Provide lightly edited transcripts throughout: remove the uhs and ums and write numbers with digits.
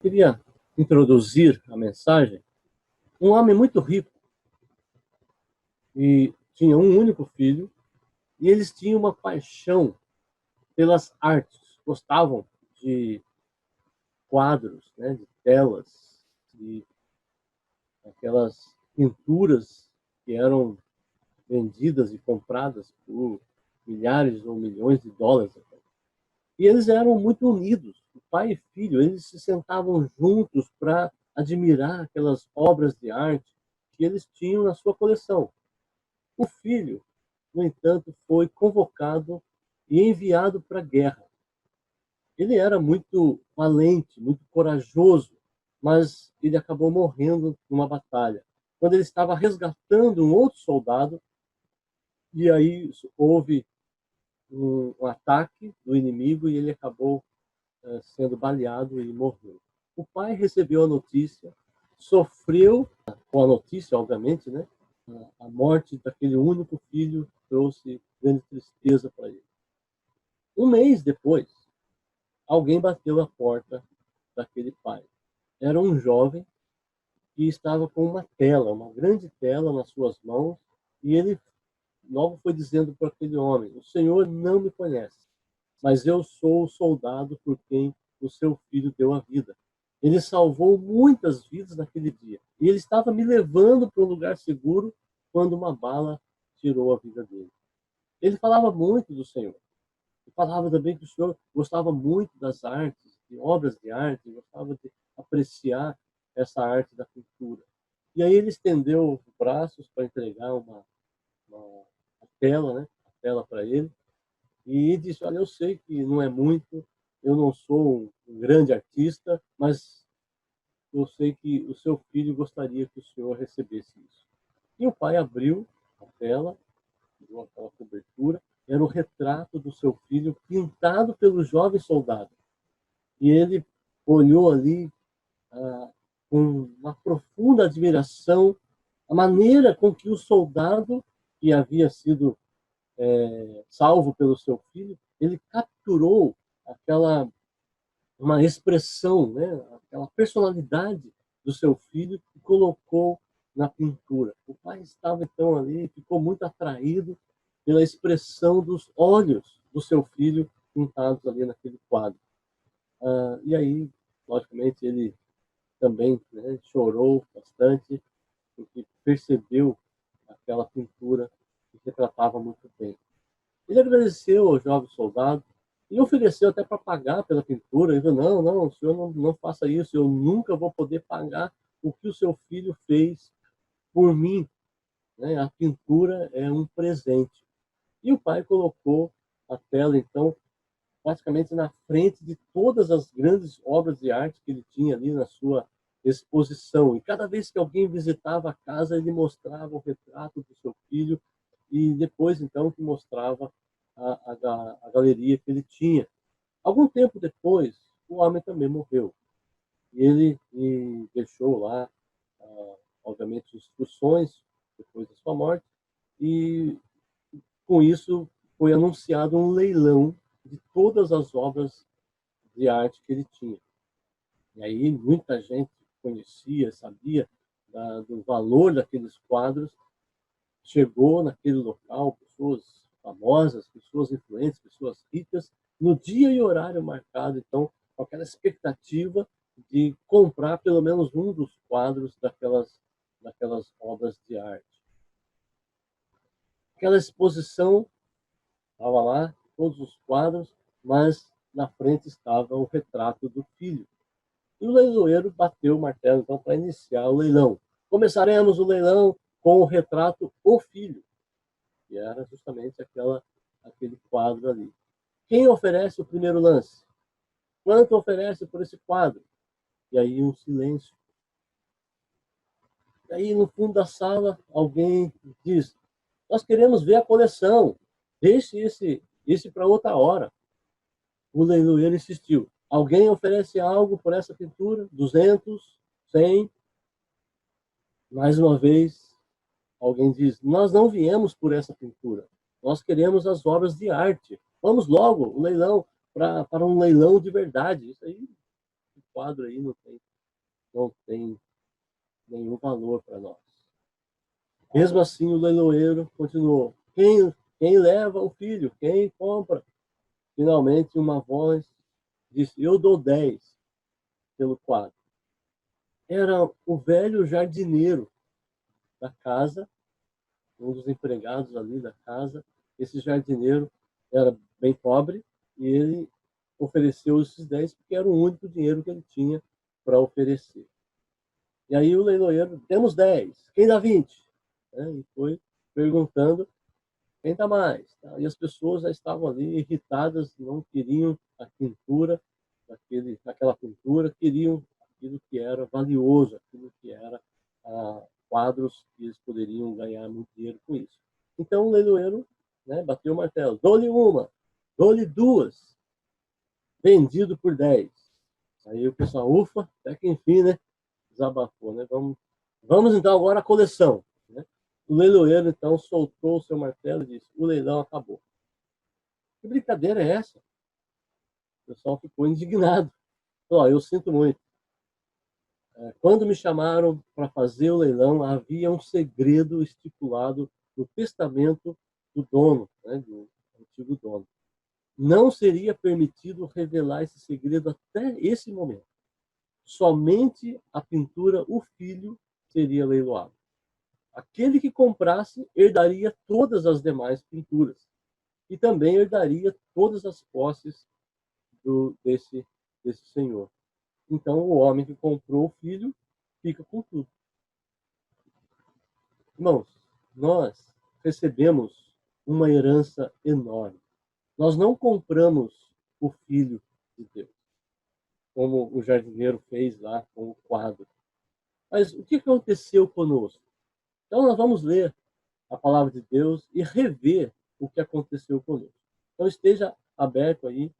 queria introduzir a mensagem. Um homem muito rico e tinha um único filho, e eles tinham uma paixão pelas artes. Gostavam de quadros, né, de telas, de aquelas pinturas que eram vendidas e compradas por milhares ou milhões de dólares. E eles eram muito unidos, pai e filho. Eles se sentavam juntos para admirar aquelas obras de arte que eles tinham na sua coleção. O filho, no entanto, foi convocado e enviado para a guerra. Ele era muito valente, muito corajoso, mas ele acabou morrendo numa batalha. Quando ele estava resgatando um outro soldado, e aí houve um ataque do inimigo e ele acabou sendo baleado e morreu. O pai recebeu a notícia, sofreu com a notícia, obviamente, né? A morte daquele único filho trouxe grande tristeza para ele. Um mês depois, alguém bateu à porta daquele pai. Era um jovem que estava com uma tela, uma grande tela nas suas mãos, e ele logo foi dizendo para aquele homem: "O senhor não me conhece, mas eu sou o soldado por quem o seu filho deu a vida. Ele salvou muitas vidas naquele dia. E ele estava me levando para um lugar seguro quando uma bala tirou a vida dele." Ele falava muito do Senhor. E falava também que o Senhor gostava muito das artes, de obras de arte, gostava de apreciar essa arte da pintura. E aí ele estendeu os braços para entregar uma tela, né? A tela para ele, e disse: "Olha, eu sei que não é muito, eu não sou um grande artista, mas eu sei que o seu filho gostaria que o senhor recebesse isso." E o pai abriu a tela, deu aquela cobertura, era o retrato do seu filho pintado pelo jovem soldado. E ele olhou ali com uma profunda admiração a maneira com que o soldado, que havia sido salvo pelo seu filho, ele capturou aquela uma expressão, né, aquela personalidade do seu filho e colocou na pintura. O pai estava então ali, ficou muito atraído pela expressão dos olhos do seu filho pintados ali naquele quadro. E aí, logicamente, ele também, né, chorou bastante porque percebeu aquela pintura que retratava muito bem. Ele agradeceu ao jovem soldado e ofereceu até para pagar pela pintura. Ele falou: "Não, não, o senhor não faça isso, eu nunca vou poder pagar o que o seu filho fez por mim, né? A pintura é um presente." E o pai colocou a tela, então, praticamente na frente de todas as grandes obras de arte que ele tinha ali na sua exposição. E cada vez que alguém visitava a casa, ele mostrava o retrato do seu filho e depois, então, que mostrava a galeria que ele tinha. Algum tempo depois, o homem também morreu. E ele deixou lá, obviamente, instruções depois da sua morte, e com isso foi anunciado um leilão de todas as obras de arte que ele tinha. E aí muita gente conhecia, sabia do valor daqueles quadros, chegou naquele local, pessoas famosas, pessoas influentes, pessoas ricas, no dia e horário marcado, então, com aquela expectativa de comprar pelo menos um dos quadros daquelas obras de arte. Aquela exposição estava lá, todos os quadros, mas na frente estava o retrato do filho. E o leiloeiro bateu o martelo, então, para iniciar o leilão. Começaremos o leilão com o retrato O Filho, que era justamente aquele quadro ali. Quem oferece o primeiro lance? Quanto oferece por esse quadro? E aí um silêncio. E aí no fundo da sala alguém diz: "Nós queremos ver a coleção. Deixe esse para outra hora." O leiloeiro insistiu: "Alguém oferece algo por essa pintura? 200, 100?" Mais uma vez alguém diz: "Nós não viemos por essa pintura. Nós queremos as obras de arte. Vamos logo, o leilão, para um leilão de verdade." Isso aí quadro aí não tem nenhum valor para nós. Mesmo assim, o leiloeiro continuou. Quem leva o filho? Quem compra? Finalmente, uma voz disse: eu dou 10 pelo quadro. Era o velho jardineiro da casa, um dos empregados ali da casa. Esse jardineiro era bem pobre e ele ofereceu esses 10 porque era o único dinheiro que ele tinha para oferecer. E aí o leiloeiro: temos 10, quem dá 20? E foi perguntando quem dá mais. E as pessoas já estavam ali irritadas, não queriam a pintura, daquela pintura, queriam aquilo que era valioso, aquilo que era quadros que eles poderiam ganhar muito dinheiro com isso. Então o leiloeiro, bateu o martelo: dou-lhe uma, dou-lhe duas, vendido por 10. Aí o pessoal: ufa, até que enfim, desabafou, Vamos então agora à coleção, O leiloeiro então soltou o seu martelo e disse: o leilão acabou. Que brincadeira é essa? O pessoal ficou indignado. Falou: eu sinto muito. Quando me chamaram para fazer o leilão, havia um segredo estipulado no testamento do dono, do antigo dono. Não seria permitido revelar esse segredo até esse momento. Somente a pintura O Filho seria leiloado. Aquele que comprasse herdaria todas as demais pinturas e também herdaria todas as posses desse senhor. Então, o homem que comprou o filho fica com tudo. Irmãos, nós recebemos uma herança enorme. Nós não compramos o Filho de Deus, como o jardineiro fez lá com o quadro. Mas o que aconteceu conosco? Então, nós vamos ler a palavra de Deus e rever o que aconteceu conosco. Então, esteja aberto aí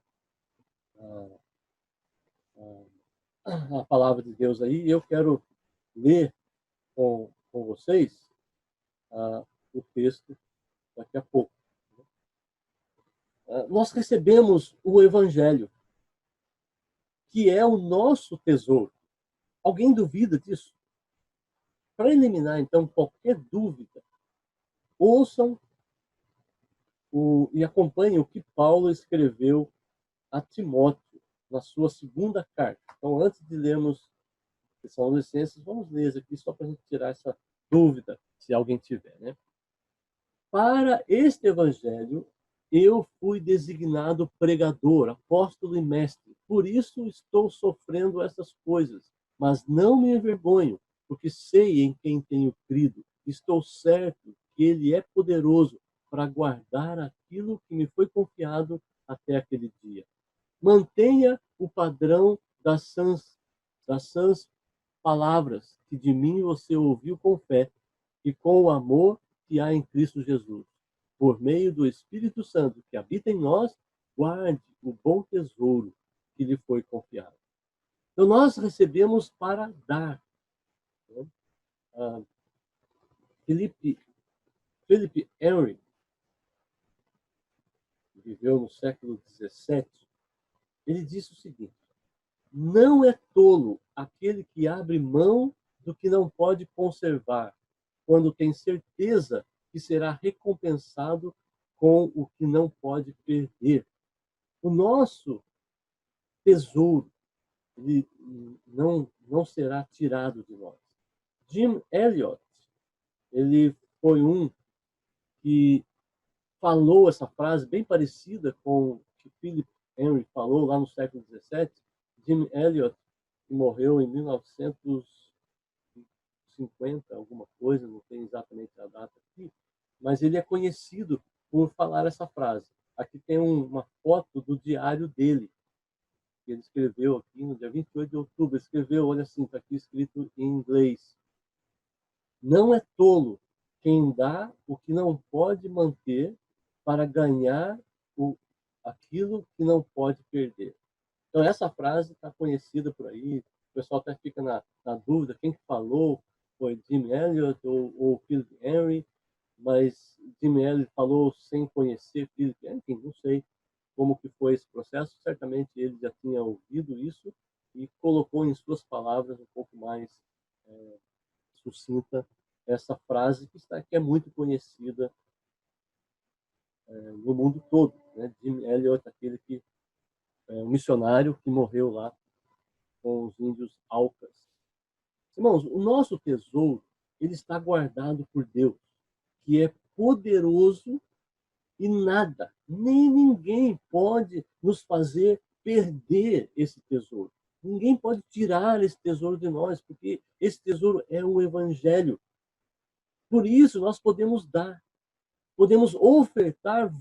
a palavra de Deus aí, e eu quero ler com vocês o texto daqui a pouco. Nós recebemos o Evangelho, que é o nosso tesouro. Alguém duvida disso? Para eliminar, então, qualquer dúvida, ouçam e acompanhem o que Paulo escreveu a Timóteo na sua segunda carta. Então, antes de lermos a São Licenças, vamos ler aqui só para a gente tirar essa dúvida, se alguém tiver, Para este evangelho, eu fui designado pregador, apóstolo e mestre. Por isso estou sofrendo essas coisas, mas não me envergonho, porque sei em quem tenho crido. Estou certo que ele é poderoso para guardar aquilo que me foi confiado até aquele dia. Mantenha o padrão das sãs palavras que de mim você ouviu com fé e com o amor que há em Cristo Jesus. Por meio do Espírito Santo que habita em nós, guarde o bom tesouro que lhe foi confiado. Então, nós recebemos para dar. Philip Henry, que viveu no século XVII, ele disse o seguinte: não é tolo aquele que abre mão do que não pode conservar, quando tem certeza que será recompensado com o que não pode perder. O nosso tesouro, ele não será tirado de nós. Jim Elliot, ele foi um que falou essa frase bem parecida com o que Philip Henry falou lá no século XVII. Jim Elliot, que morreu em 1950, alguma coisa, não tem exatamente a data aqui, mas ele é conhecido por falar essa frase. Aqui tem uma foto do diário dele, que ele escreveu aqui no dia 28 de outubro. Ele escreveu, olha assim, está aqui escrito em inglês: não é tolo quem dá o que não pode manter para ganhar aquilo que não pode perder. Então, essa frase está conhecida por aí, o pessoal até fica na dúvida quem falou, foi Jim Elliot ou Philip Henry, mas Jim Elliot falou sem conhecer Philip Henry, não sei como que foi esse processo, certamente ele já tinha ouvido isso, e colocou em suas palavras um pouco mais sucinta essa frase que é muito conhecida no mundo todo, né? Jim Elliot, aquele que um missionário que morreu lá com os índios Aucas. Irmãos, o nosso tesouro ele está guardado por Deus, que é poderoso e nada, nem ninguém pode nos fazer perder esse tesouro. Ninguém pode tirar esse tesouro de nós, porque esse tesouro é o Evangelho. Por isso, nós podemos dar, podemos ofertar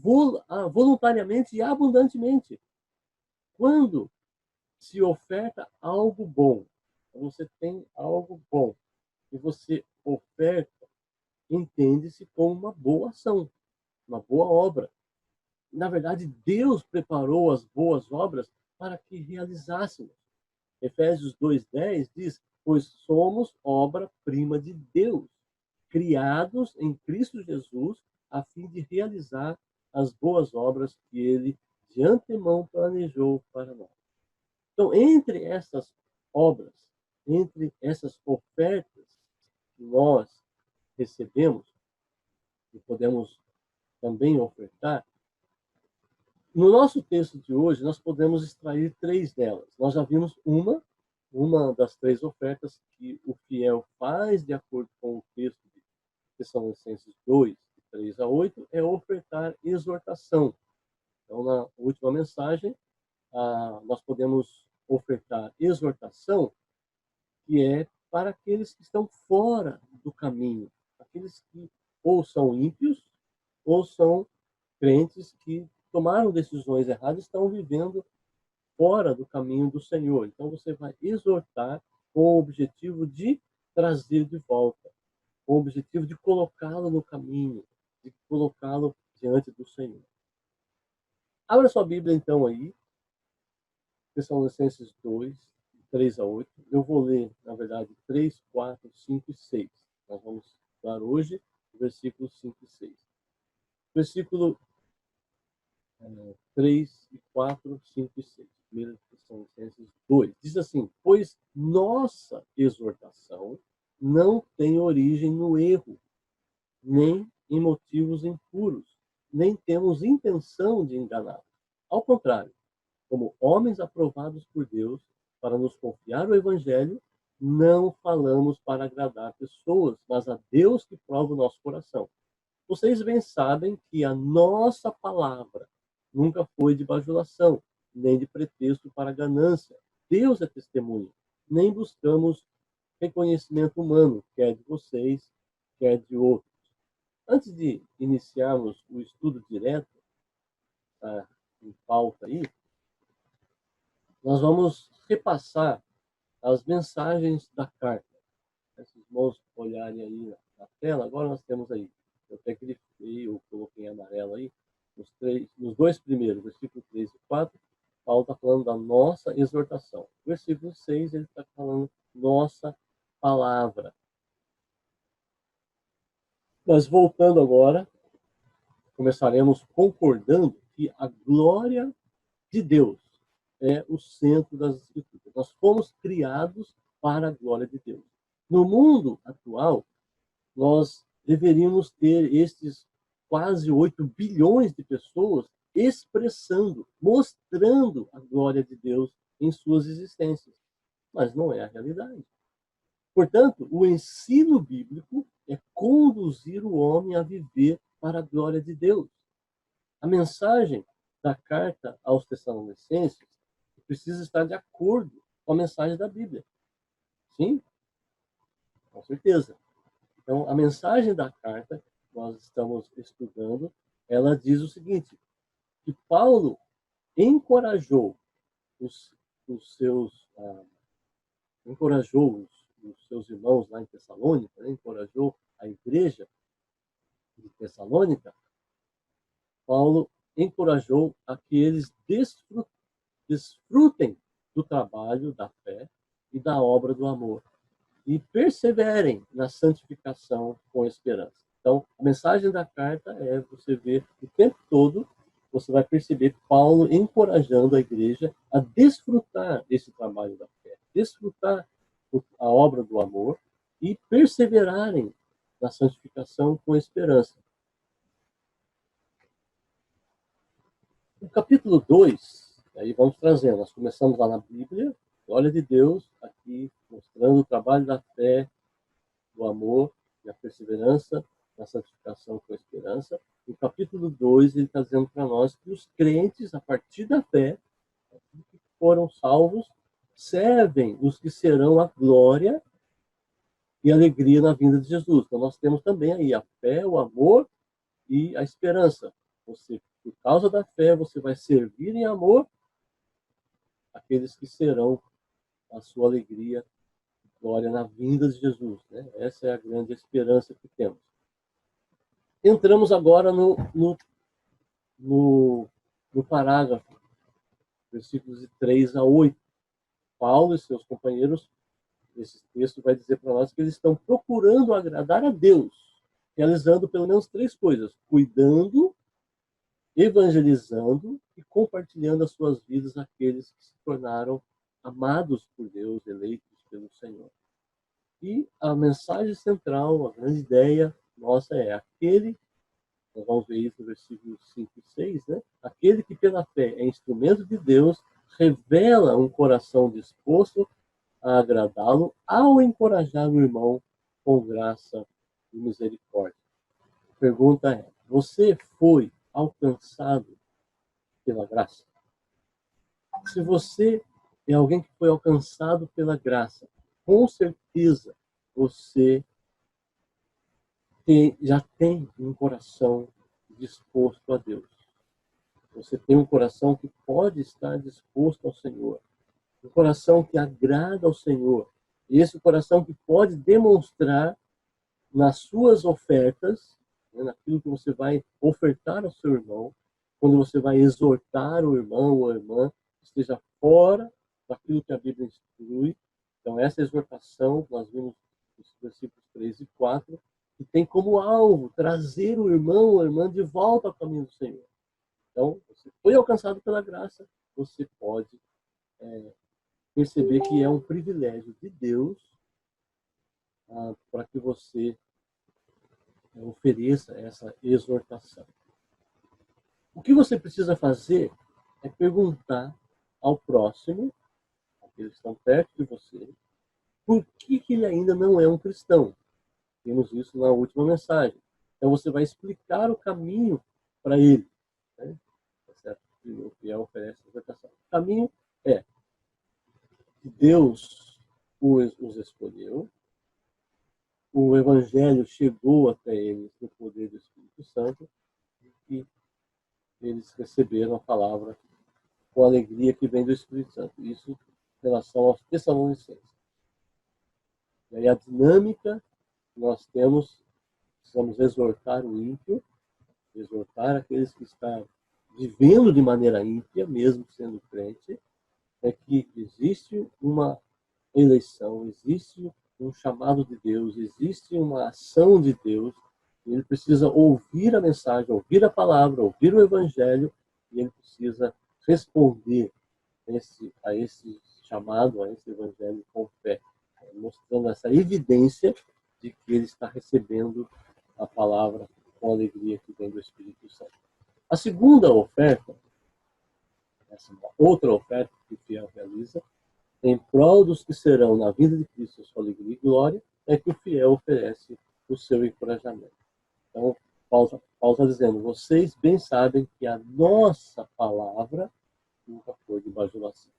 voluntariamente e abundantemente. Quando se oferta algo bom, você tem algo bom e você oferta, entende-se como uma boa ação, uma boa obra. Na verdade, Deus preparou as boas obras para que realizássemos. Efésios 2:10 diz: pois somos obra-prima de Deus, criados em Cristo Jesus, a fim de realizar as boas obras que ele de antemão planejou para nós. Então, entre essas obras, entre essas ofertas que nós recebemos e podemos também ofertar, no nosso texto de hoje, nós podemos extrair 3 delas. Nós já vimos uma das 3 ofertas que o fiel faz de acordo com o texto de Tessalonicenses 2, de 3 a 8, é ofertar exortação. Então, na última mensagem, nós podemos ofertar exortação, que é para aqueles que estão fora do caminho, aqueles que ou são ímpios, ou são crentes que tomaram decisões erradas e estão vivendo fora do caminho do Senhor. Então você vai exortar com o objetivo de trazer de volta, com o objetivo de colocá-lo no caminho, de colocá-lo diante do Senhor. Abra sua Bíblia então aí, Tessalonicenses 2, 3 a 8. Eu vou ler, na verdade, 3, 4, 5 e 6. Nós vamos estudar hoje versículos 5 e 6. Versículo 3 e 4, 5 e 6. 1 Tessalonicenses 2. Diz assim: pois nossa exortação não tem origem no erro, nem em motivos impuros, nem temos intenção de enganar. Ao contrário, como homens aprovados por Deus para nos confiar o Evangelho, não falamos para agradar pessoas, mas a Deus que prova o nosso coração. Vocês bem sabem que a nossa palavra nunca foi de bajulação, nem de pretexto para ganância. Deus é testemunha. Nem buscamos reconhecimento humano, quer de vocês, quer de outros. Antes de iniciarmos o estudo direto, em pauta aí, nós vamos repassar as mensagens da carta. Se os irmãos olharem aí na tela, agora nós temos aí, eu até grifei, eu coloquei em amarelo aí, nos 2 primeiros, versículo 3 e 4, Paulo está falando da nossa exortação. Versículo 6, ele está falando nossa palavra. Mas voltando agora, começaremos concordando que a glória de Deus é o centro das Escrituras. Nós fomos criados para a glória de Deus. No mundo atual, nós deveríamos ter estes quase 8 bilhões de pessoas expressando, mostrando a glória de Deus em suas existências. Mas não é a realidade. Portanto, o ensino bíblico é conduzir o homem a viver para a glória de Deus. A mensagem da carta aos Tessalonicenses precisa estar de acordo com a mensagem da Bíblia. Sim? Com certeza. Então, a mensagem da carta que nós estamos estudando, ela diz o seguinte, que Paulo encorajou os seus irmãos lá em Tessalônica, né? Encorajou a igreja de Tessalônica. Paulo encorajou a que eles desfrutem do trabalho da fé e da obra do amor e perseverem na santificação com esperança. Então, a mensagem da carta é você ver o tempo todo, você vai perceber Paulo encorajando a igreja a desfrutar desse trabalho da fé, desfrutar a obra do amor e perseverarem na santificação com esperança. No capítulo 2, aí vamos trazendo, nós começamos lá na Bíblia, glória de Deus, aqui mostrando o trabalho da fé, do amor e a perseverança na santificação com esperança. No capítulo 2, ele está dizendo para nós que os crentes, a partir da fé, que foram salvos, servem os que serão a glória e alegria na vinda de Jesus. Então nós temos também aí a fé, o amor e a esperança. Você, por causa da fé, você vai servir em amor aqueles que serão a sua alegria e glória na vinda de Jesus. Né? Essa é a grande esperança que temos. Entramos agora no parágrafo, versículos de 3 a 8. Paulo e seus companheiros, esse texto vai dizer para nós que eles estão procurando agradar a Deus, realizando pelo menos 3 coisas: cuidando, evangelizando e compartilhando as suas vidas àqueles que se tornaram amados por Deus, eleitos pelo Senhor. E a mensagem central, a grande ideia nossa é aquele, nós vamos ver isso no versículo 5 e 6, né? Aquele que pela fé é instrumento de Deus, revela um coração disposto a agradá-lo ao encorajar o irmão com graça e misericórdia. A pergunta é: você foi alcançado pela graça? Se você é alguém que foi alcançado pela graça, com certeza você já tem um coração disposto a Deus. Você tem um coração que pode estar disposto ao Senhor. Um coração que agrada ao Senhor. E esse coração que pode demonstrar nas suas ofertas, né, naquilo que você vai ofertar ao seu irmão, quando você vai exortar o irmão ou a irmã que esteja fora daquilo que a Bíblia instrui. Então, essa exortação, nós vimos nos versículos 3 e 4, que tem como alvo trazer o irmão ou a irmã de volta ao caminho do Senhor. Então, você foi alcançado pela graça, você pode perceber que é um privilégio de Deus para que você ofereça essa exortação. O que você precisa fazer é perguntar ao próximo, aqueles que estão perto de você, por que ele ainda não é um cristão. Vimos isso na última mensagem. Então você vai explicar o caminho para ele. Né? O fiel oferece a exortação. O caminho é que Deus os escolheu, o Evangelho chegou até eles no poder do Espírito Santo e eles receberam a palavra com a alegria que vem do Espírito Santo. Isso em relação aos Tessalonicenses. E aí a dinâmica que nós temos, precisamos exortar o ímpio, exortar aqueles que estão vivendo de maneira ímpia, mesmo sendo crente, é que existe uma eleição, existe um chamado de Deus, existe uma ação de Deus, e ele precisa ouvir a mensagem, ouvir a palavra, ouvir o Evangelho, e ele precisa responder a esse chamado, a esse Evangelho com fé, mostrando essa evidência de que ele está recebendo a palavra com alegria que vem do Espírito Santo. A segunda oferta, essa outra oferta que o fiel realiza, em prol dos que serão na vinda de Cristo a sua alegria e glória, é que o fiel oferece o seu encorajamento. Então, Paulo está dizendo, vocês bem sabem que a nossa palavra nunca foi de bajulação.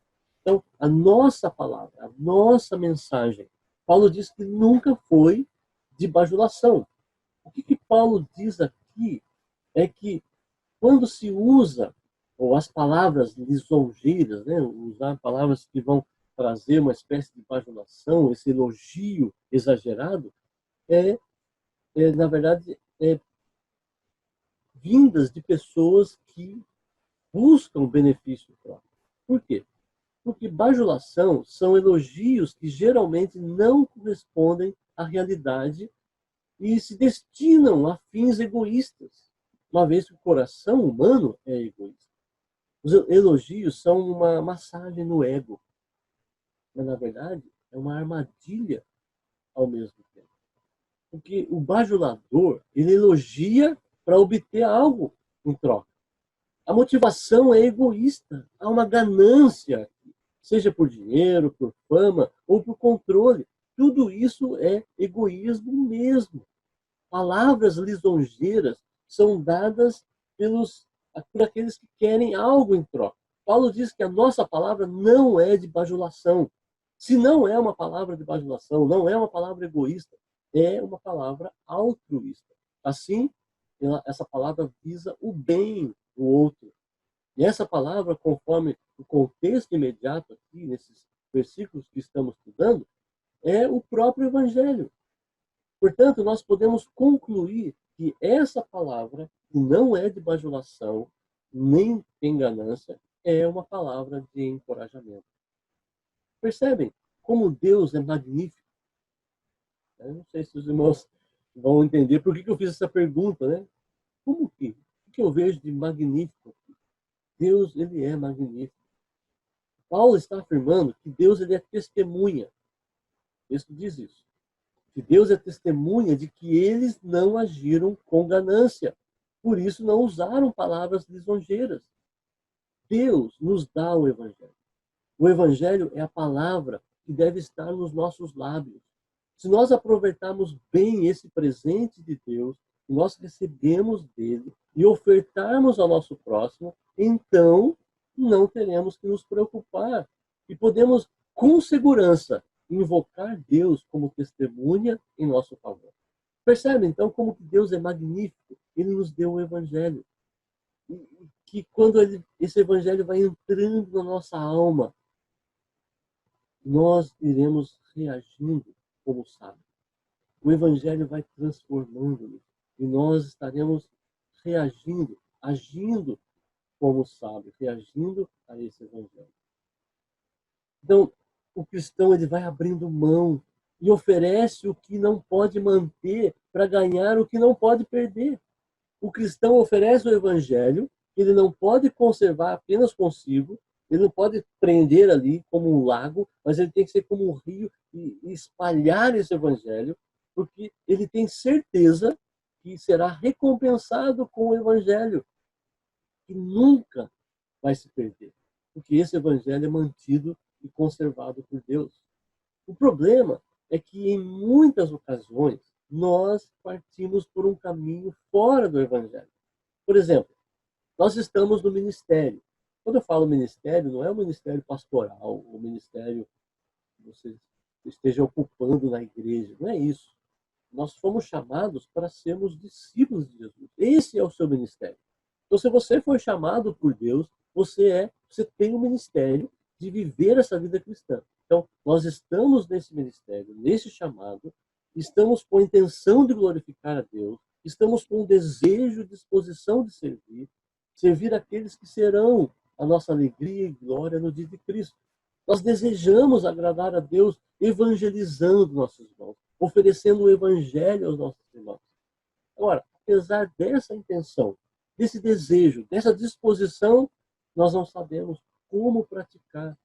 Então, a nossa palavra, a nossa mensagem, Paulo diz que nunca foi de bajulação. O que Paulo diz aqui é que quando se usa, ou as palavras lisonjeiras, né, usar palavras que vão trazer uma espécie de bajulação, esse elogio exagerado, na verdade, vindas de pessoas que buscam benefício próprio. Por quê? Porque bajulação são elogios que geralmente não correspondem à realidade e se destinam a fins egoístas, uma vez que o coração humano é egoísta. Os elogios são uma massagem no ego. mas na verdade é uma armadilha ao mesmo tempo. Porque o bajulador, ele elogia para obter algo em troca. A motivação é egoísta, há uma ganância, seja por dinheiro, por fama ou por controle. Tudo isso é egoísmo mesmo. Palavras lisonjeiras são dadas por aqueles que querem algo em troca. Paulo diz que a nossa palavra não é de bajulação. Se não é uma palavra de bajulação, não é uma palavra egoísta, é uma palavra altruísta. Assim, essa palavra visa o bem do outro. E essa palavra, conforme o contexto imediato aqui, nesses versículos que estamos estudando, é o próprio Evangelho. Portanto, nós podemos concluir que essa palavra, que não é de bajulação, nem tem ganância, é uma palavra de encorajamento. Percebem como Deus é magnífico? Eu não sei se os irmãos vão entender por que eu fiz essa pergunta, né? Como que? O que eu vejo de magnífico aqui? Deus, ele é magnífico. Paulo está afirmando que Deus, ele é testemunha. O texto diz isso. Que Deus é testemunha de que eles não agiram com ganância. Por isso não usaram palavras lisonjeiras. Deus nos dá o Evangelho. O Evangelho é a palavra que deve estar nos nossos lábios. Se nós aproveitarmos bem esse presente de Deus, que nós recebemos dele, e ofertarmos ao nosso próximo, então não teremos que nos preocupar. E podemos, com segurança, invocar Deus como testemunha em nosso favor. Percebe, então, como que Deus é magnífico? Ele nos deu o Evangelho. E que quando esse Evangelho vai entrando na nossa alma, nós iremos reagindo como sábios. O Evangelho vai transformando-nos e nós estaremos reagindo, agindo como sábios, reagindo a esse Evangelho. Então, o cristão ele vai abrindo mão e oferece o que não pode manter para ganhar o que não pode perder. O cristão oferece o Evangelho, que ele não pode conservar apenas consigo, ele não pode prender ali como um lago, mas ele tem que ser como um rio e espalhar esse Evangelho, porque ele tem certeza que será recompensado com o Evangelho, que nunca vai se perder, porque esse Evangelho é mantido e conservado por Deus. O problema é que, em muitas ocasiões, nós partimos por um caminho fora do Evangelho. Por exemplo, nós estamos no ministério. Quando eu falo ministério, não é o ministério pastoral, o ministério que você esteja ocupando na igreja, não é isso. Nós fomos chamados para sermos discípulos de Jesus. Esse é o seu ministério. Então, se você foi chamado por Deus, você tem o ministério de viver essa vida cristã. Então, nós estamos nesse ministério, nesse chamado, estamos com a intenção de glorificar a Deus, estamos com o desejo e disposição de servir aqueles que serão a nossa alegria e glória no dia de Cristo. Nós desejamos agradar a Deus evangelizando nossos irmãos, oferecendo o evangelho aos nossos irmãos. Agora, apesar dessa intenção, desse desejo, dessa disposição, nós não sabemos como praticar.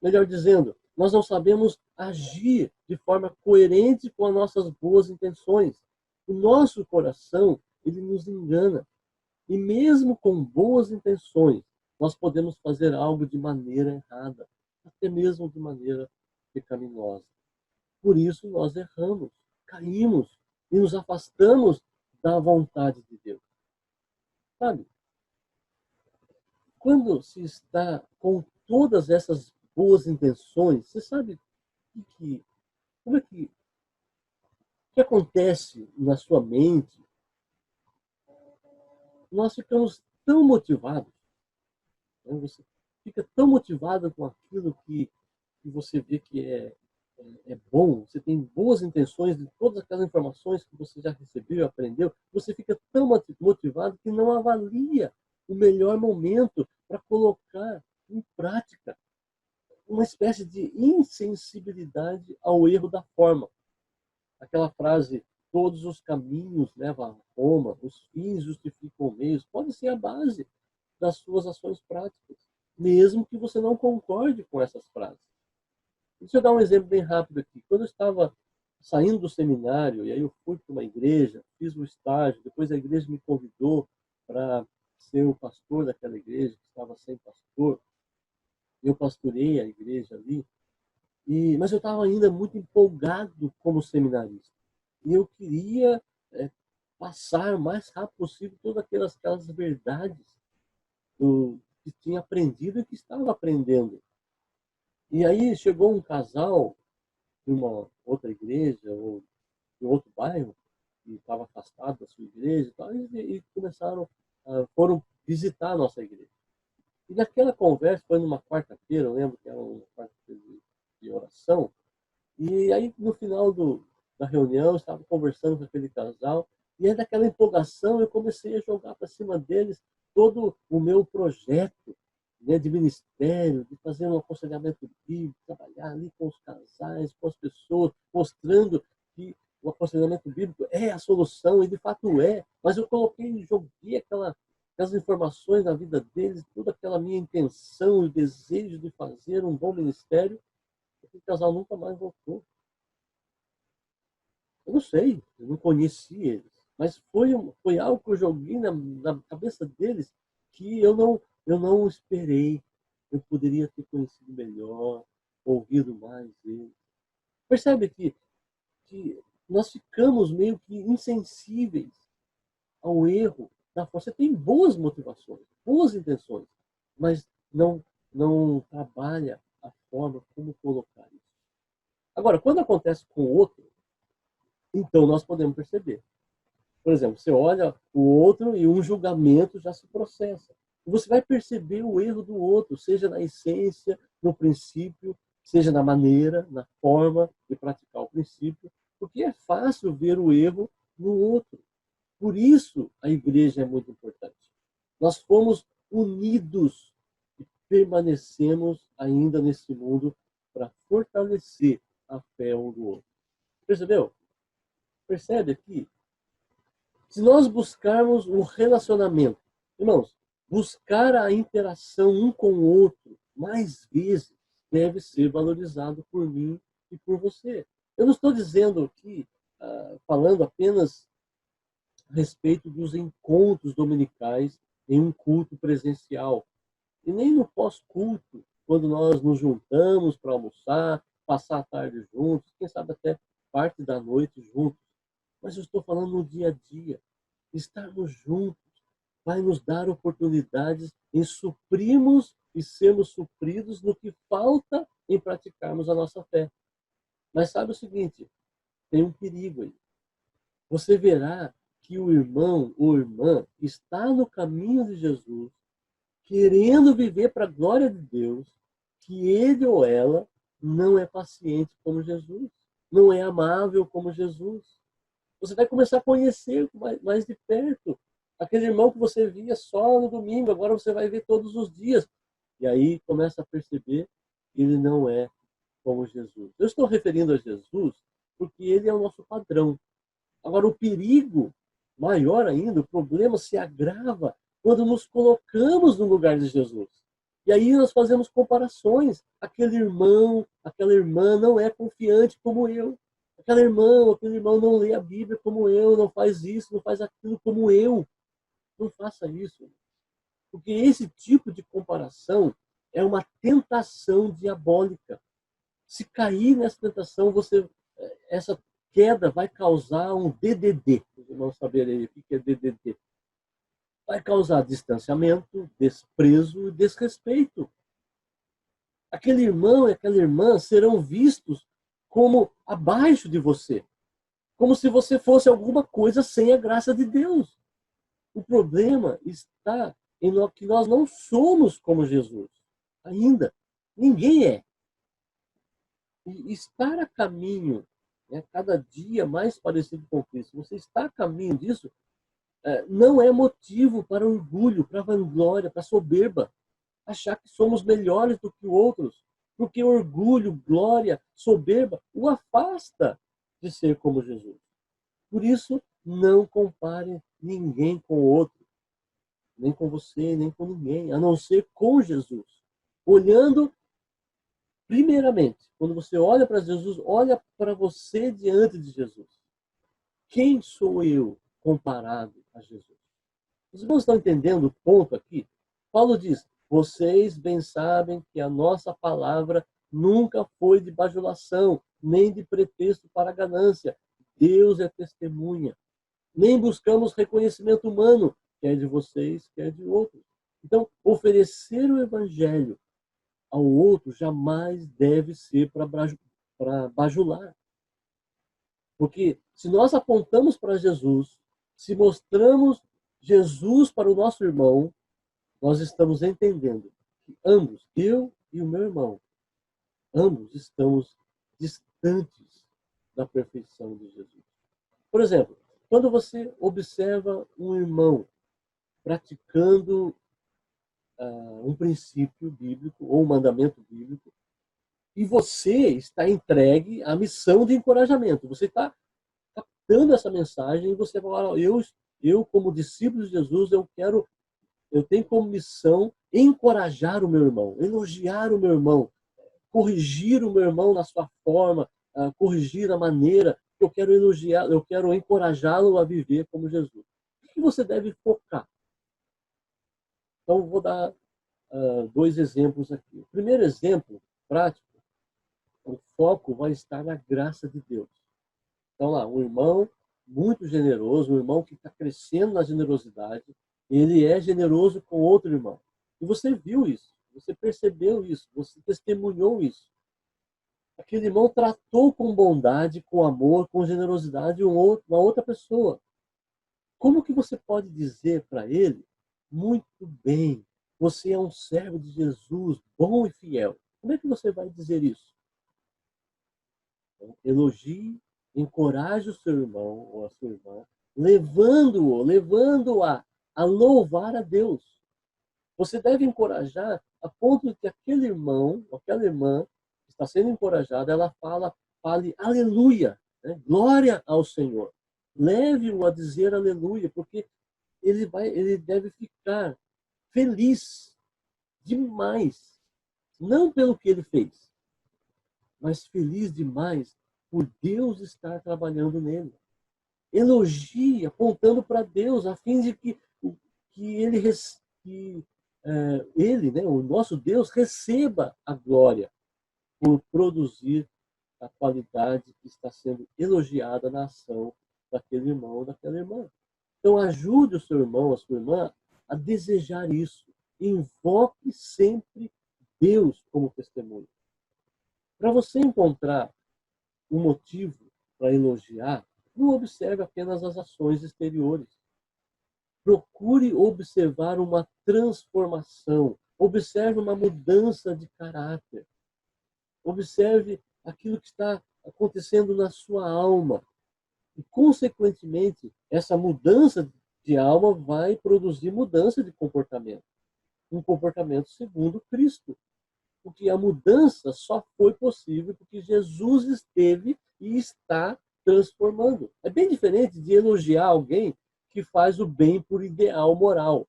Melhor dizendo, nós não sabemos agir de forma coerente com as nossas boas intenções. O nosso coração, ele nos engana. E mesmo com boas intenções, nós podemos fazer algo de maneira errada, até mesmo de maneira pecaminosa. Por isso nós erramos, caímos e nos afastamos da vontade de Deus. Sabe? Quando se está com todas essas boas intenções, você sabe como é que o que acontece na sua mente? Nós ficamos tão motivados, né? Você fica tão motivado com aquilo que você vê que é bom, você tem boas intenções de todas aquelas informações que você já recebeu e aprendeu, você fica tão motivado que não avalia o melhor momento para colocar em prática uma espécie de insensibilidade ao erro da forma. Aquela frase, todos os caminhos levam a Roma, os fins justificam meios, pode ser a base das suas ações práticas, mesmo que você não concorde com essas frases. Deixa eu dar um exemplo bem rápido aqui. Quando eu estava saindo do seminário, e aí eu fui para uma igreja, fiz o estágio, depois a igreja me convidou para ser o pastor daquela igreja, que estava sem pastor. Eu pastorei a igreja ali, mas eu estava ainda muito empolgado como seminarista. E eu queria passar o mais rápido possível todas aquelas verdades que tinha aprendido e que estava aprendendo. E aí chegou um casal de uma outra igreja, ou de outro bairro, que estava afastado da sua igreja, e, tal, e começaram, foram visitar a nossa igreja. E naquela conversa, foi numa quarta-feira, eu lembro que era uma quarta-feira de oração, e aí no final da reunião, eu estava conversando com aquele casal, e aí daquela empolgação eu comecei a jogar para cima deles todo o meu projeto, né, de ministério, de fazer um aconselhamento bíblico, trabalhar ali com os casais, com as pessoas, mostrando que o aconselhamento bíblico é a solução, e de fato é, mas eu coloquei, joguei aquelas informações na vida deles, toda aquela minha intenção e desejo de fazer um bom ministério, e o casal nunca mais voltou. Eu não sei, eu não conheci eles, mas foi algo que eu joguei na cabeça deles que eu não esperei. Eu poderia ter conhecido melhor, ouvido mais eles. Percebe que nós ficamos meio que insensíveis ao erro da força. Você tem boas motivações, boas intenções, mas não trabalha a forma como colocar isso. Agora, quando acontece com o outro, então nós podemos perceber. Por exemplo, você olha o outro e um julgamento já se processa. E você vai perceber o erro do outro, seja na essência, no princípio, seja na maneira, na forma de praticar o princípio, porque é fácil ver o erro no outro. Por isso a igreja é muito importante. Nós fomos unidos e permanecemos ainda nesse mundo para fortalecer a fé um do outro. Percebeu? Percebe aqui? Se nós buscarmos o relacionamento, irmãos, buscar a interação um com o outro mais vezes deve ser valorizado por mim e por você. Eu não estou dizendo aqui, falando apenas a respeito dos encontros dominicais em um culto presencial, e nem no pós-culto, quando nós nos juntamos para almoçar, passar a tarde juntos, quem sabe até parte da noite juntos. Mas eu estou falando no dia a dia. Estarmos juntos vai nos dar oportunidades em suprirmos e sermos supridos no que falta em praticarmos a nossa fé. Mas sabe o seguinte, tem um perigo aí. Você verá que o irmão ou irmã está no caminho de Jesus, querendo viver para a glória de Deus, que ele ou ela não é paciente como Jesus, não é amável como Jesus. Você vai começar a conhecer mais de perto aquele irmão que você via só no domingo, agora você vai ver todos os dias. E aí começa a perceber que ele não é como Jesus. Eu estou referindo a Jesus porque ele é o nosso padrão. Agora, o perigo maior ainda, o problema se agrava quando nos colocamos no lugar de Jesus. E aí nós fazemos comparações. Aquele irmão, aquela irmã não é confiante como eu. Aquele irmão não lê a Bíblia como eu, não faz isso, não faz aquilo como eu. Não faça isso. Porque esse tipo de comparação é uma tentação diabólica. Se cair nessa tentação, essa queda vai causar um DDD. Os irmãos saberem o que é DDD. Vai causar distanciamento, desprezo e desrespeito. Aquele irmão e aquela irmã serão vistos como abaixo de você, como se você fosse alguma coisa sem a graça de Deus. O problema está em que nós não somos como Jesus. Ainda. Ninguém é. E estar a caminho, né, cada dia mais parecido com Cristo, você está a caminho disso, não é motivo para orgulho, para vanglória, para soberba, achar que somos melhores do que outros, porque orgulho, glória, soberba o afasta de ser como Jesus. Por isso, não compare ninguém com o outro, nem com você, nem com ninguém, a não ser com Jesus. Olhando primeiramente, quando você olha para Jesus, olha para você diante de Jesus. Quem sou eu comparado a Jesus? Os irmãos estão entendendo o ponto aqui? Paulo diz: vocês bem sabem que a nossa palavra nunca foi de bajulação, nem de pretexto para ganância. Deus é testemunha. Nem buscamos reconhecimento humano, quer de vocês, quer de outros. Então, oferecer o evangelho ao outro jamais deve ser para bajular. Porque se nós apontamos para Jesus, se mostramos Jesus para o nosso irmão, nós estamos entendendo que ambos, eu e o meu irmão, ambos estamos distantes da perfeição de Jesus. Por exemplo, quando você observa um irmão praticando um princípio bíblico ou um mandamento bíblico, e você está entregue à missão de encorajamento, você está captando essa mensagem e você fala: eu como discípulo de Jesus, eu tenho como missão encorajar o meu irmão, elogiar o meu irmão, corrigir o meu irmão na sua forma, corrigir a maneira. Eu quero elogiar, eu quero encorajá-lo a viver como Jesus. O que você deve focar? Então, vou dar dois exemplos aqui. O primeiro exemplo prático, o foco vai estar na graça de Deus. Então, lá, um irmão muito generoso, um irmão que está crescendo na generosidade, ele é generoso com outro irmão. E você viu isso, você percebeu isso, você testemunhou isso. Aquele irmão tratou com bondade, com amor, com generosidade uma outra pessoa. Como que você pode dizer para ele: muito bem, você é um servo de Jesus, bom e fiel? Como é que você vai dizer isso? Então, elogie, encoraje o seu irmão ou a sua irmã, levando-a a louvar a Deus. Você deve encorajar a ponto de que aquele irmão, aquela irmã que está sendo encorajada, ela fale aleluia, né? Glória ao Senhor. Leve-o a dizer aleluia, porque ele deve ficar feliz demais, não pelo que ele fez, mas feliz demais por Deus estar trabalhando nele. Elogie, apontando para Deus, a fim de que ele, né, o nosso Deus, receba a glória por produzir a qualidade que está sendo elogiada na ação daquele irmão ou daquela irmã. Então, ajude o seu irmão, a sua irmã, a desejar isso. Invoque sempre Deus como testemunho. Para você encontrar um motivo para elogiar, não observe apenas as ações exteriores. Procure observar uma transformação. Observe uma mudança de caráter. Observe aquilo que está acontecendo na sua alma. E, consequentemente, essa mudança de alma vai produzir mudança de comportamento. Um comportamento segundo Cristo. Porque a mudança só foi possível porque Jesus esteve e está transformando. É bem diferente de elogiar alguém que faz o bem por ideal moral.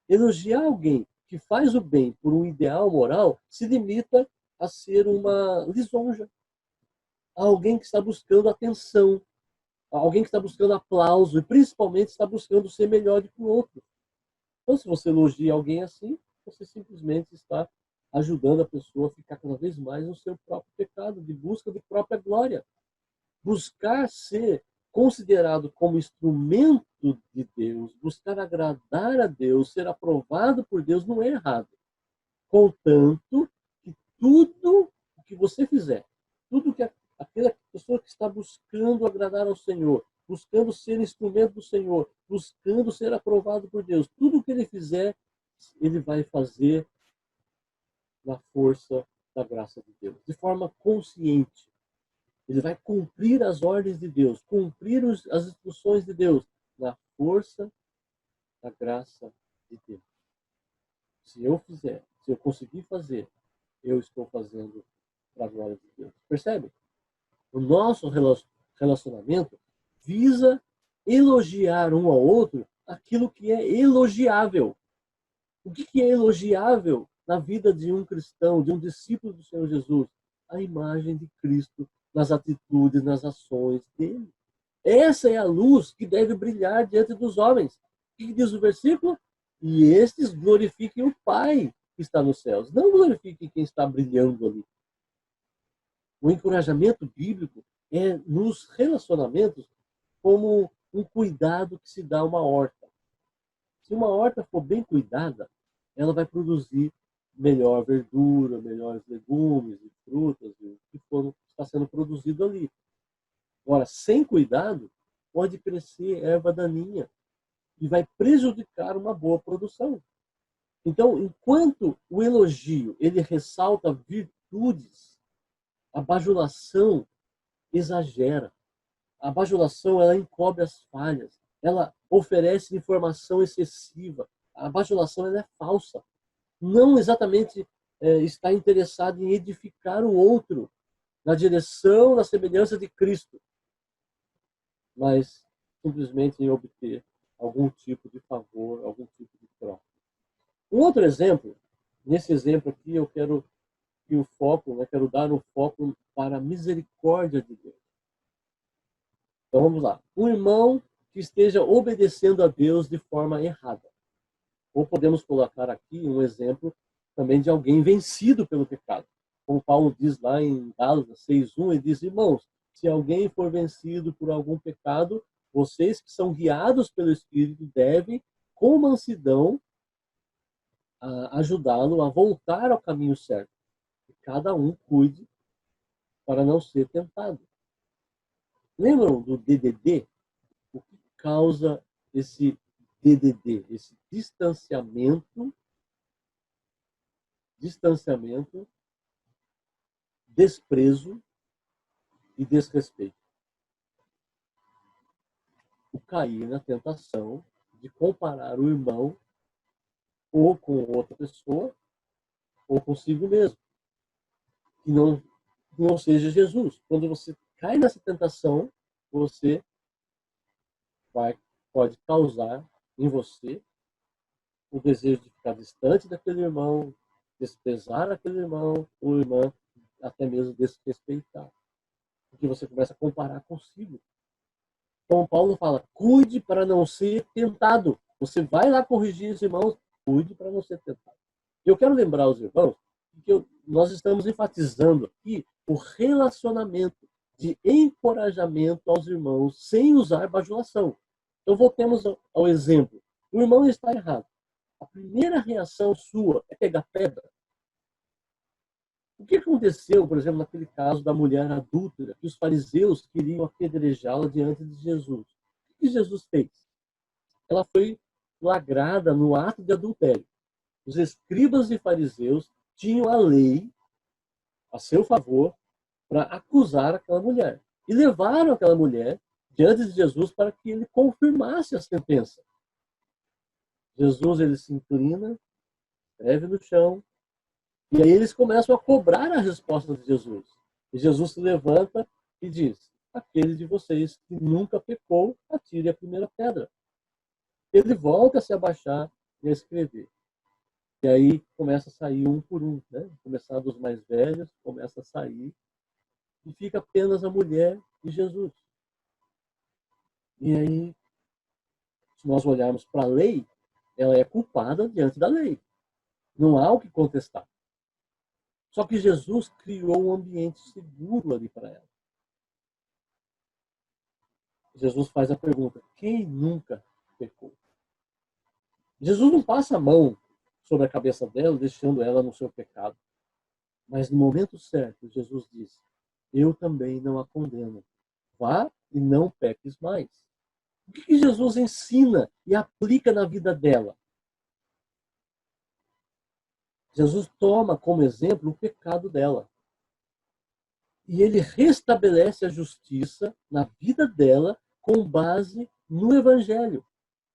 Elogiar alguém que faz o bem por um ideal moral se limita a ser uma lisonja. Alguém que está buscando atenção, alguém que está buscando aplauso e principalmente está buscando ser melhor do que o outro. Então, se você elogia alguém assim, você simplesmente está ajudando a pessoa a ficar cada vez mais no seu próprio pecado, de busca de própria glória. Buscar ser considerado como instrumento de Deus, buscar agradar a Deus, ser aprovado por Deus, não é errado. Contanto que tudo o que você fizer, tudo que aquela pessoa que está buscando agradar ao Senhor, buscando ser instrumento do Senhor, buscando ser aprovado por Deus, tudo o que ele fizer, ele vai fazer na força da graça de Deus, de forma consciente. Ele vai cumprir as ordens de Deus, cumprir as instruções de Deus, na força da graça de Deus. Se eu fizer, se eu conseguir fazer, eu estou fazendo para a glória de Deus. Percebe? O nosso relacionamento visa elogiar um ao outro aquilo que é elogiável. O que é elogiável na vida de um cristão, de um discípulo do Senhor Jesus? A imagem de Cristo nas atitudes, nas ações dele. Essa é a luz que deve brilhar diante dos homens. O que diz o versículo? E estes glorifiquem o Pai que está nos céus. Não glorifiquem quem está brilhando ali. O encorajamento bíblico é nos relacionamentos como um cuidado que se dá a uma horta. Se uma horta for bem cuidada, ela vai produzir melhor verdura, melhores legumes e frutas, o que está sendo produzido ali. Agora, sem cuidado, pode crescer erva daninha e vai prejudicar uma boa produção. Então, enquanto o elogio ele ressalta virtudes, a bajulação exagera. A bajulação ela encobre as falhas, ela oferece informação excessiva. A bajulação ela é falsa. Não exatamente está interessada em edificar o outro na direção, na semelhança de Cristo, mas simplesmente em obter algum tipo de favor, algum tipo de troca. Um outro exemplo, nesse exemplo aqui eu quero que o foco, quero dar um foco para a misericórdia de Deus. Então vamos lá. Um irmão que esteja obedecendo a Deus de forma errada. Ou podemos colocar aqui um exemplo também de alguém vencido pelo pecado. Como Paulo diz lá em Gálatas 6:1, ele diz: irmãos, se alguém for vencido por algum pecado, vocês que são guiados pelo Espírito devem, com mansidão, ajudá-lo a voltar ao caminho certo. E cada um cuide para não ser tentado. Lembram do DDD? O que causa esse DDD, esse distanciamento, desprezo e desrespeito? O cair na tentação de comparar o irmão ou com outra pessoa ou consigo mesmo, que não seja Jesus. Quando você cai nessa tentação, você pode causar em você o desejo de ficar distante daquele irmão, desprezar aquele irmão ou irmã, até mesmo desrespeitar. Porque você começa a comparar consigo. Então Paulo fala, cuide para não ser tentado. Você vai lá corrigir os irmãos, cuide para não ser tentado. Eu quero lembrar os irmãos que nós estamos enfatizando aqui o relacionamento de encorajamento aos irmãos sem usar bajulação. Então voltemos ao exemplo. O irmão está errado. A primeira reação sua é pegar pedra. O que aconteceu, por exemplo, naquele caso da mulher adúltera, que os fariseus queriam apedrejá-la diante de Jesus? O que Jesus fez? Ela foi flagrada no ato de adultério. Os escribas e fariseus tinham a lei a seu favor para acusar aquela mulher. E levaram aquela mulher diante de Jesus para que ele confirmasse a sentença. Jesus ele se inclina, escreve no chão, e aí eles começam a cobrar a resposta de Jesus. E Jesus se levanta e diz: aquele de vocês que nunca pecou, atire a primeira pedra. Ele volta a se abaixar e a escrever. E aí começa a sair um por um, né? Começar dos mais velhos, começa a sair, e fica apenas a mulher e Jesus. E aí, se nós olharmos para a lei, ela é culpada diante da lei. Não há o que contestar. Só que Jesus criou um ambiente seguro ali para ela. Jesus faz a pergunta: quem nunca pecou? Jesus não passa a mão sobre a cabeça dela, deixando ela no seu pecado. Mas no momento certo, Jesus diz: eu também não a condeno. Vá e não peques mais. O que Jesus ensina e aplica na vida dela? Jesus toma como exemplo o pecado dela. E ele restabelece a justiça na vida dela com base no Evangelho.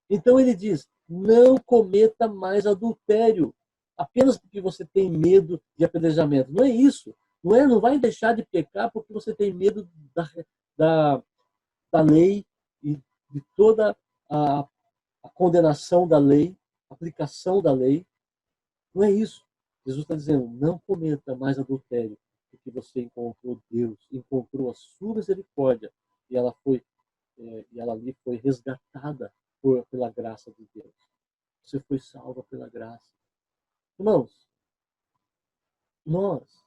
Então ele diz: não cometa mais adultério, apenas porque você tem medo de apedrejamento. Não é isso. Não vai deixar de pecar porque você tem medo da lei e de toda a condenação da lei, aplicação da lei. Não é isso. Jesus está dizendo, não cometa mais adultério, porque você encontrou Deus, encontrou a sua misericórdia, e ela foi, e ela ali foi resgatada pela graça de Deus. Você foi salva pela graça. Irmãos, nós,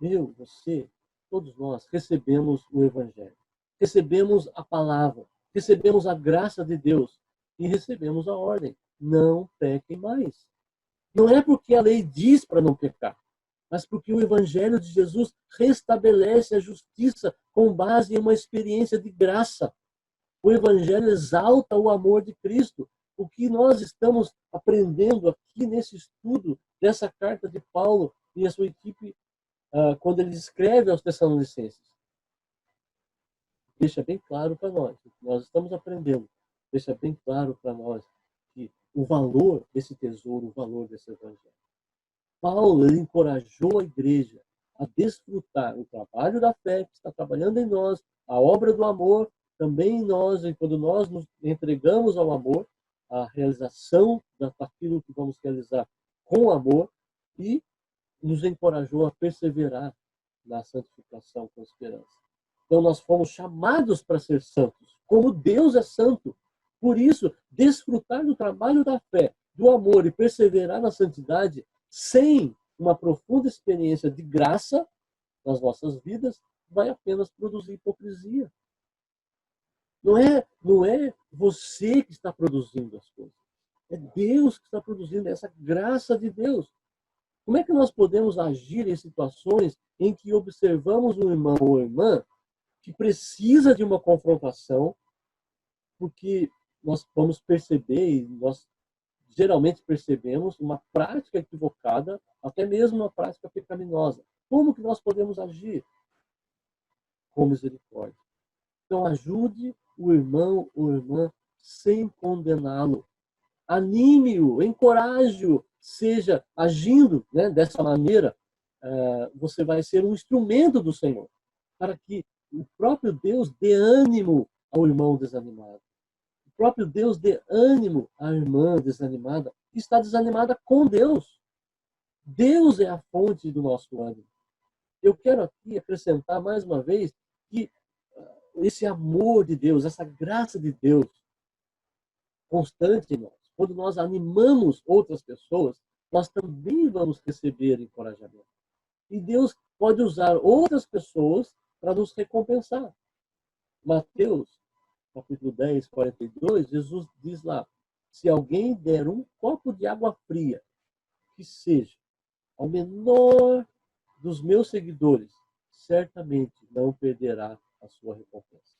eu, você, todos nós recebemos o Evangelho, recebemos a palavra, recebemos a graça de Deus e recebemos a ordem. Não pequem mais. Não é porque a lei diz para não pecar, mas porque o Evangelho de Jesus restabelece a justiça com base em uma experiência de graça. O Evangelho exalta o amor de Cristo. O que nós estamos aprendendo aqui nesse estudo dessa carta de Paulo e a sua equipe, quando ele escreve aos Tessalonicenses, deixa bem claro para nós, o que nós estamos aprendendo, deixa bem claro para nós que o valor desse tesouro, o valor desse Evangelho. Paulo ele encorajou a igreja a desfrutar o trabalho da fé que está trabalhando em nós, a obra do amor também em nós, e quando nós nos entregamos ao amor, a realização daquilo que vamos realizar com amor, e nos encorajou a perseverar na santificação com esperança. Então nós fomos chamados para ser santos, como Deus é santo. Por isso, desfrutar do trabalho da fé, do amor e perseverar na santidade sem uma profunda experiência de graça nas nossas vidas, vai apenas produzir hipocrisia. Não é você que está produzindo as coisas. É Deus que está produzindo essa graça de Deus. Como é que nós podemos agir em situações em que observamos um irmão ou irmã que precisa de uma confrontação, porque nós vamos perceber, e nós geralmente percebemos, uma prática equivocada, até mesmo uma prática pecaminosa. Como que nós podemos agir? Com misericórdia. Então ajude o irmão ou irmã sem condená-lo. Anime-o, encoraje-o, seja agindo, né, dessa maneira, você vai ser um instrumento do Senhor, para que o próprio Deus dê ânimo ao irmão desanimado. O próprio Deus dê ânimo à irmã desanimada, que está desanimada com Deus. Deus é a fonte do nosso ânimo. Eu quero aqui acrescentar mais uma vez que esse amor de Deus, essa graça de Deus constante em nós, quando nós animamos outras pessoas, nós também vamos receber encorajamento. E Deus pode usar outras pessoas para nos recompensar. Mateus, capítulo 10, 42, Jesus diz lá, se alguém der um copo de água fria, que seja ao menor dos meus seguidores, certamente não perderá a sua recompensa.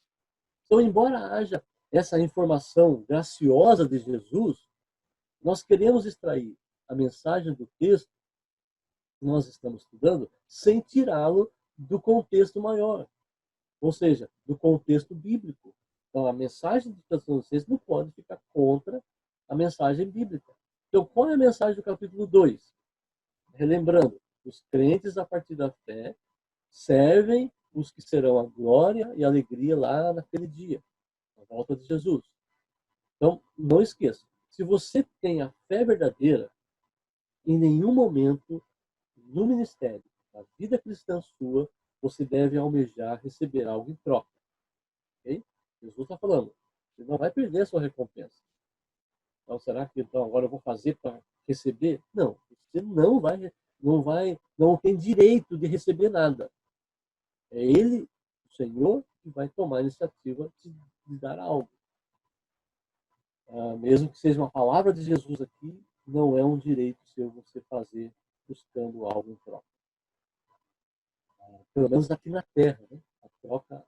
Então, embora haja essa informação graciosa de Jesus, nós queremos extrair a mensagem do texto que nós estamos estudando sem tirá-lo do contexto maior, ou seja, do contexto bíblico. Então, a mensagem de Tessalonicenses não pode ficar contra a mensagem bíblica. Então, qual é a mensagem do capítulo 2? Relembrando, os crentes, a partir da fé, servem os que serão a glória e a alegria lá naquele dia, na volta de Jesus. Então, não esqueça, se você tem a fé verdadeira, em nenhum momento no ministério, na vida cristã sua, você deve almejar receber algo em troca. Okay? Jesus está falando, você não vai perder a sua recompensa. Então, será que então, agora eu vou fazer para receber? Não, você não tem direito de receber nada. É Ele, o Senhor, que vai tomar a iniciativa de dar algo. Mesmo que seja uma palavra de Jesus aqui, não é um direito seu você fazer buscando algo em troca. Pelo menos aqui na Terra, né? A troca,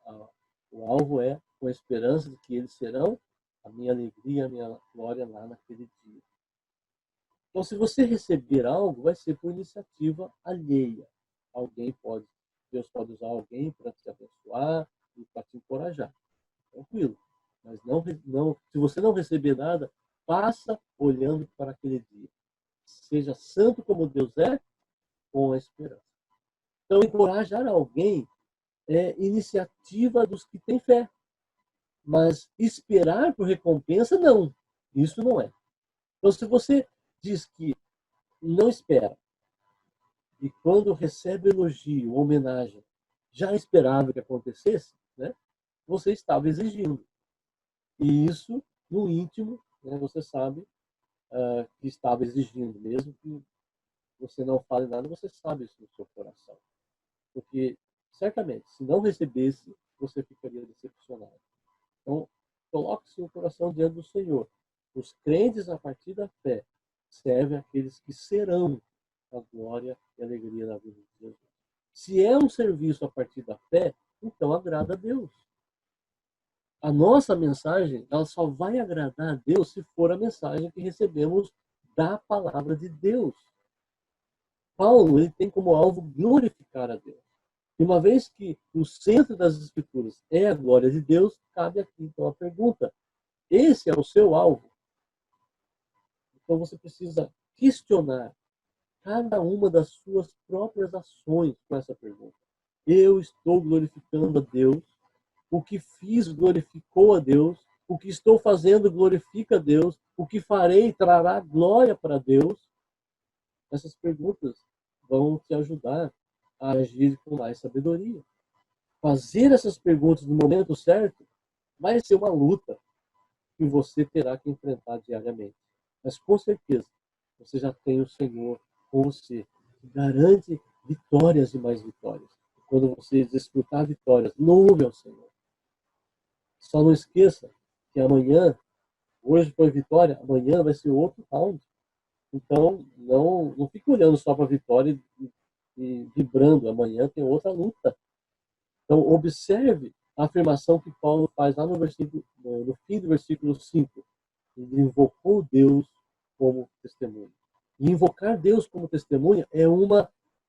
o alvo é com a esperança de que eles serão a minha alegria, a minha glória lá naquele dia. Então, se você receber algo, vai ser por iniciativa alheia. Deus pode usar alguém para te abençoar e para te encorajar. Tranquilo. Mas se você não receber nada, passa olhando para aquele dia. Seja santo como Deus é, com a esperança. Então, encorajar alguém é iniciativa dos que têm fé. Mas esperar por recompensa, não. Isso não é. Então, se você diz que não espera, e quando recebe elogio, homenagem, já esperava que acontecesse, né? Você estava exigindo. E isso, no íntimo, né, você sabe que estava exigindo, mesmo que você não fale nada, você sabe isso no seu coração. Porque, certamente, se não recebesse, você ficaria decepcionado. Então, coloque seu coração diante do Senhor. Os crentes, a partir da fé, servem àqueles que serão a glória e a alegria da vida de Jesus. Se é um serviço a partir da fé, então agrada a Deus. A nossa mensagem, ela só vai agradar a Deus se for a mensagem que recebemos da palavra de Deus. Paulo, ele tem como alvo glorificar a Deus. E uma vez que o centro das Escrituras é a glória de Deus, cabe aqui então a pergunta: esse é o seu alvo? Então você precisa questionar cada uma das suas próprias ações com essa pergunta. Eu estou glorificando a Deus? O que fiz glorificou a Deus? O que estou fazendo glorifica a Deus? O que farei trará glória para Deus? Essas perguntas vão te ajudar a agir com mais sabedoria. Fazer essas perguntas no momento certo vai ser uma luta que você terá que enfrentar diariamente. Mas com certeza, você já tem o Senhor com você, que garante vitórias e mais vitórias. Quando você desfrutar vitórias, louve ao Senhor. Só não esqueça que amanhã, hoje foi vitória, amanhã vai ser outro round. Então, não fique olhando só para a vitória e vibrando. Amanhã tem outra luta. Então, observe a afirmação que Paulo faz lá no fim do versículo 5. Ele invocou Deus como testemunha. E invocar Deus como testemunha é uma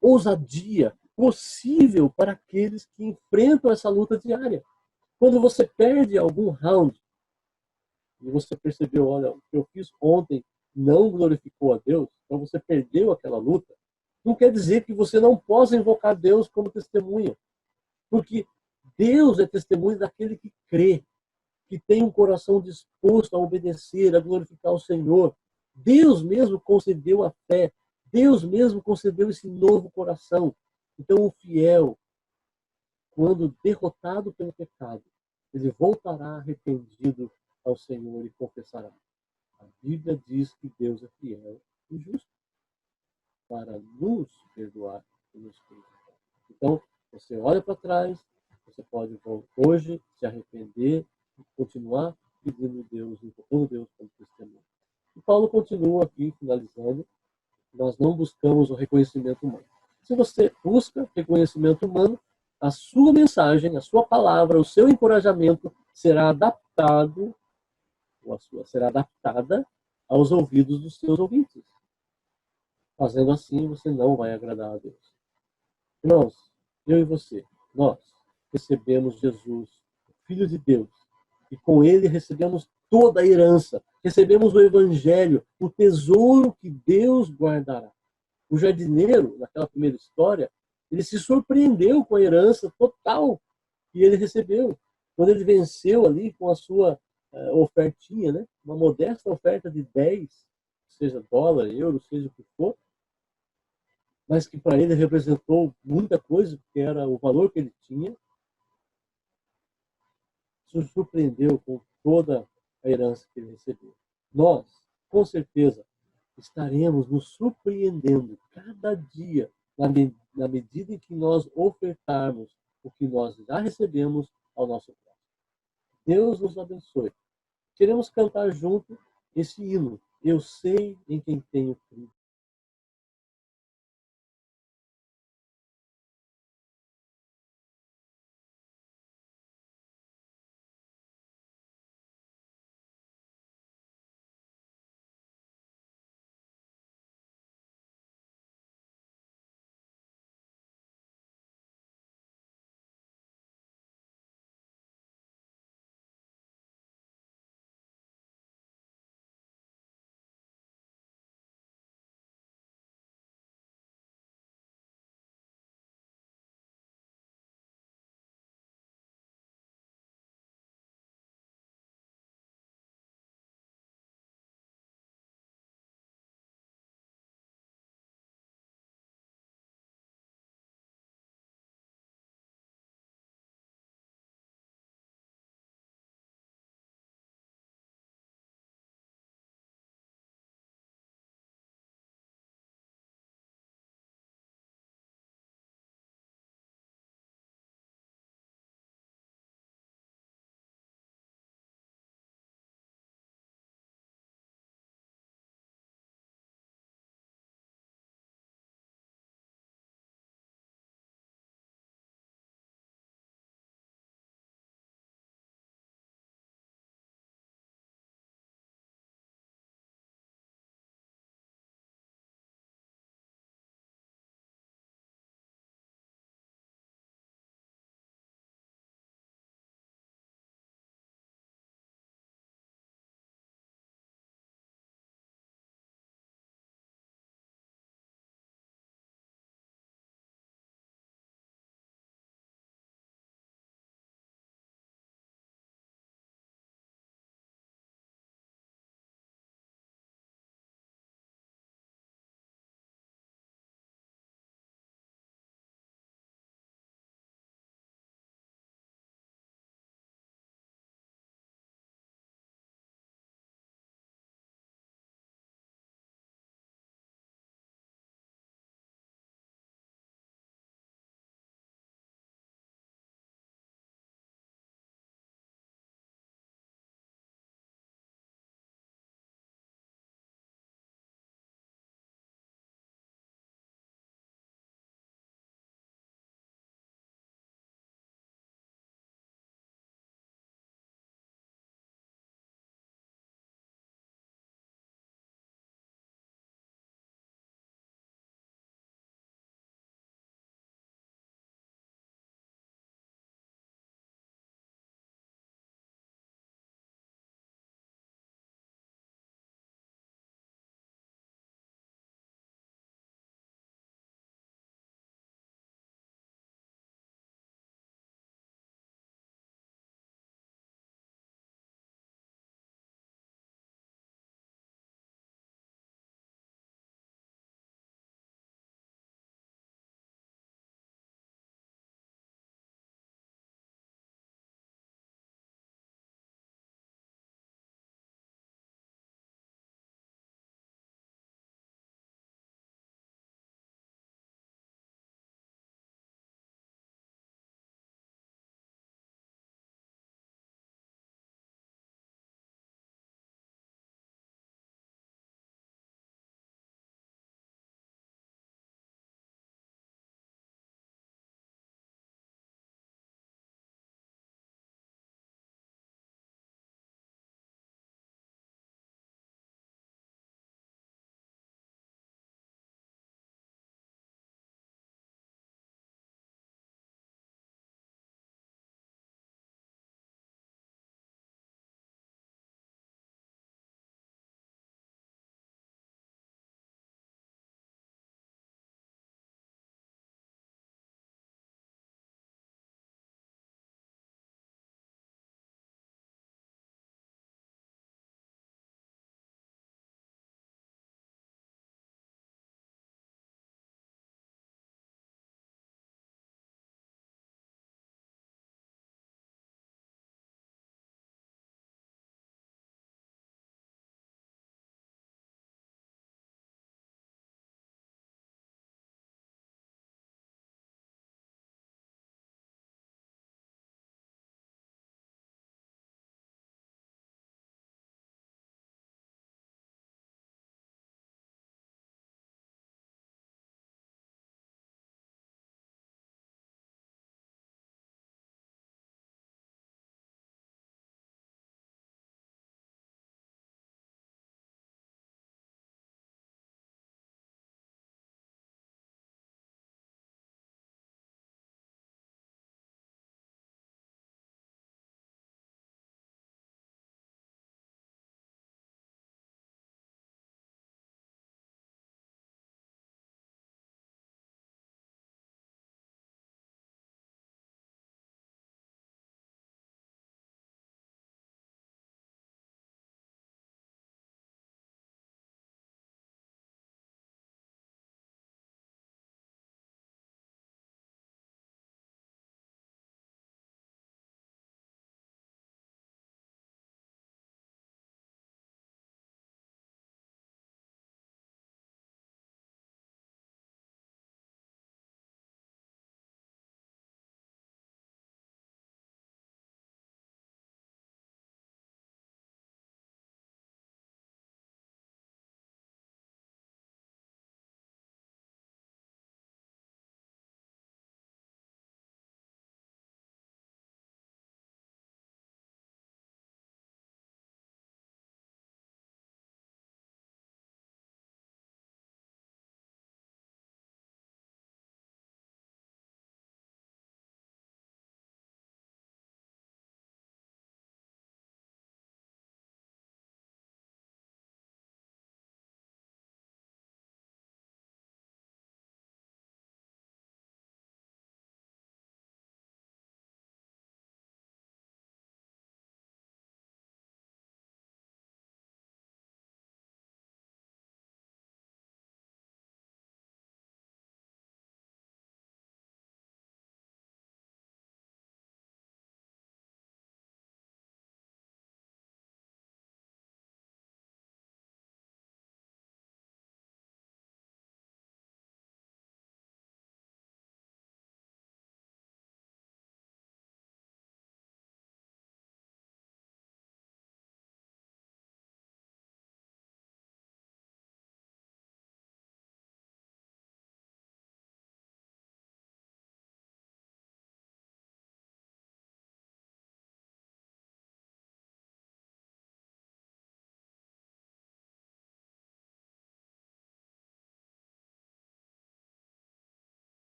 ousadia possível para aqueles que enfrentam essa luta diária. Quando você perde algum round e você percebeu, olha, o que eu fiz ontem não glorificou a Deus, então você perdeu aquela luta, não quer dizer que você não possa invocar Deus como testemunha. Porque Deus é testemunha daquele que crê, que tem um coração disposto a obedecer, a glorificar o Senhor. Deus mesmo concedeu a fé. Deus mesmo concedeu esse novo coração. Então, o fiel, quando derrotado pelo pecado, ele voltará arrependido ao Senhor e confessará. A Bíblia diz que Deus é fiel e justo para nos perdoar e nos purificar. Então, você olha para trás, você pode hoje se arrepender e continuar pedindo Deus, invocando Deus como testemunho. E Paulo continua aqui, finalizando, nós não buscamos o reconhecimento humano. Se você busca reconhecimento humano, a sua mensagem, a sua palavra, o seu encorajamento será adaptado, ou será adaptada aos ouvidos dos seus ouvintes. Fazendo assim, você não vai agradar a Deus. Irmãos, eu e você, nós recebemos Jesus, o Filho de Deus, e com ele recebemos toda a herança, recebemos o Evangelho, o tesouro que Deus guardará. O jardineiro, naquela primeira história, ele se surpreendeu com a herança total que ele recebeu. Quando ele venceu ali com a sua ofertinha, né? Uma modesta oferta de 10, seja dólar, euro, seja o que for, mas que para ele representou muita coisa, porque era o valor que ele tinha, se surpreendeu com toda a herança que ele recebeu. Nós, com certeza, estaremos nos surpreendendo cada dia na medida em que nós ofertarmos o que nós já recebemos ao nosso próximo. Deus nos abençoe. Queremos cantar junto esse hino. Eu sei em quem tenho crido.